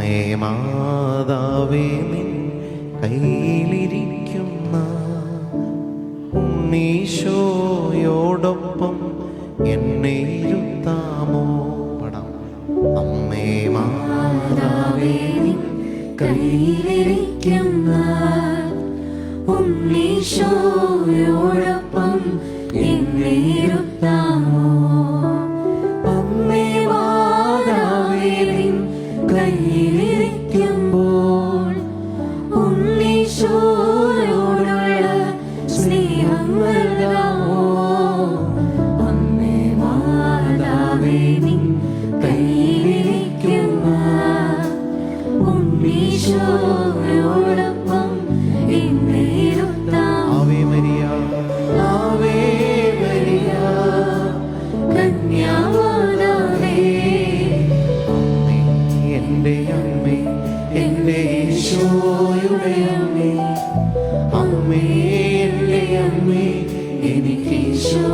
അമ്മേ മാതാവേ നിൻ കയ്യിലിരിക്കുന്ന ഉണ്ണീശോയോടൊപ്പം എന്നെ ഇരുത്താമോ? പടം. അമ്മേ മാതാവേ നിൻ കയ്യിലിരിക്കുന്ന ഉണ്ണീശോയോടൊപ്പം എന്നെ ഇരുത്താമോ? അമ്മേ മാതാവേ നിൻ കയ്യിലിരിക്കുമ്പോൾ ഉണ്ണീശോയോടുള്ള സ്നേഹം നൽകാമോ? അമ്മേ മാതാവേ നിൻ കയ്യിലിരിക്കുന്ന ഉണ്ണീശോയോടൊപ്പം എന്നെ ഇരുത്താമോ? ആവേ മരിയ, ആവേ മരിയ, കന്യാമാതാവേ, അമ്മേ എൻ്റെ അമ്മേ, എൻ്റെ ഈശോയുടെ അമ്മേ, അമ്മേ എൻ്റെ അമ്മേ, എനിക്ക് ഈശോ